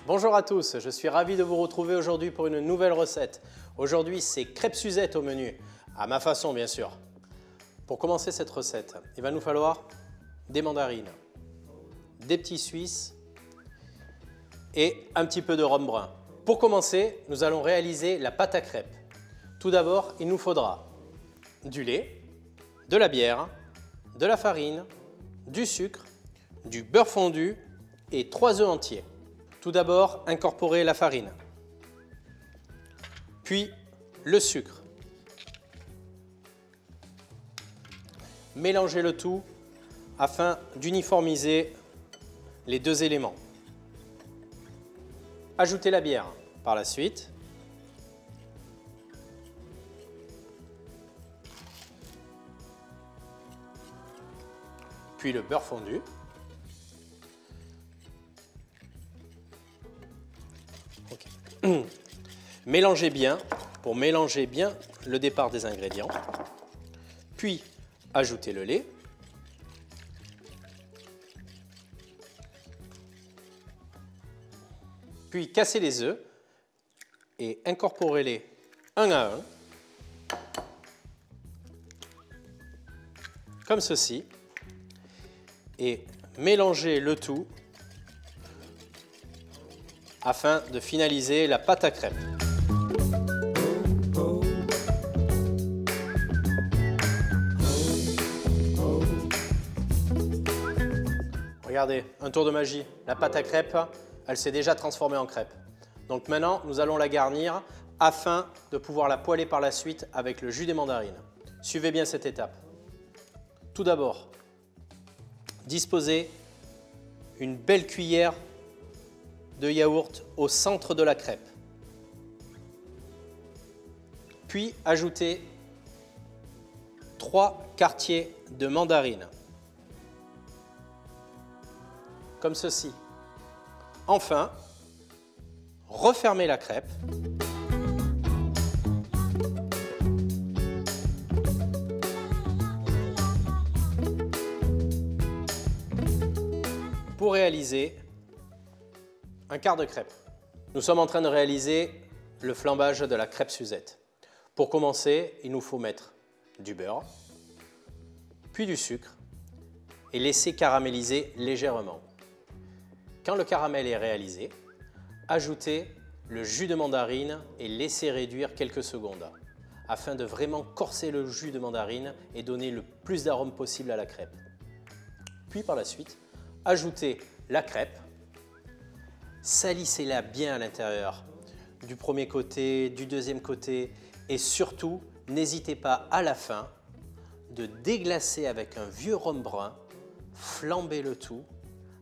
Bonjour à tous, je suis ravi de vous retrouver aujourd'hui pour une nouvelle recette. Aujourd'hui, c'est crêpes Suzette au menu, à ma façon bien sûr. Pour commencer cette recette, il va nous falloir des mandarines, des petits suisses et un petit peu de rhum brun. Pour commencer, nous allons réaliser la pâte à crêpes. Tout d'abord, il nous faudra du lait, de la bière, de la farine, du sucre, du beurre fondu et 3 œufs entiers. Tout d'abord, incorporer la farine, puis le sucre. Mélangez le tout afin d'uniformiser les deux éléments. Ajoutez la bière par la suite. Puis le beurre fondu. Okay. Mélangez bien pour mélanger bien le départ des ingrédients. Puis ajoutez le lait. Puis cassez les œufs et incorporez-les un à un, comme ceci, et mélangez le tout afin de finaliser la pâte à crêpes. Regardez, un tour de magie, la pâte à crêpes, elle s'est déjà transformée en crêpe. Donc maintenant, nous allons la garnir afin de pouvoir la poêler par la suite avec le jus des mandarines. Suivez bien cette étape. Tout d'abord, disposez une belle cuillère de yaourt au centre de la crêpe. Puis ajoutez 3 quartiers de mandarine, comme ceci. Enfin, refermez la crêpe. Pour réaliser un quart de crêpe. Nous sommes en train de réaliser le flambage de la crêpe Suzette. Pour commencer, il nous faut mettre du beurre, puis du sucre et laisser caraméliser légèrement. Quand le caramel est réalisé, ajoutez le jus de mandarine et laissez réduire quelques secondes afin de vraiment corser le jus de mandarine et donner le plus d'arôme possible à la crêpe. Puis par la suite, ajoutez la crêpe, salissez-la bien à l'intérieur, du premier côté, du deuxième côté et surtout, n'hésitez pas à la fin de déglacer avec un vieux rhum brun, flambez le tout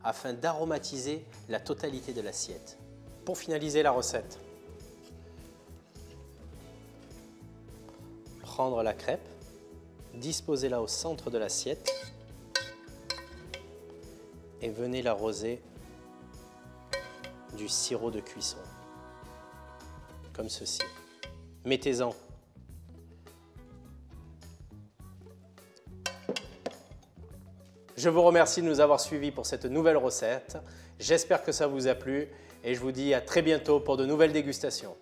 afin d'aromatiser la totalité de l'assiette. Pour finaliser la recette, prendre la crêpe, disposez-la au centre de l'assiette et venez l'arroser du sirop de cuisson, comme ceci. Mettez-en Je vous remercie de nous avoir suivis pour cette nouvelle recette. J'espère que ça vous a plu et je vous dis à très bientôt pour de nouvelles dégustations.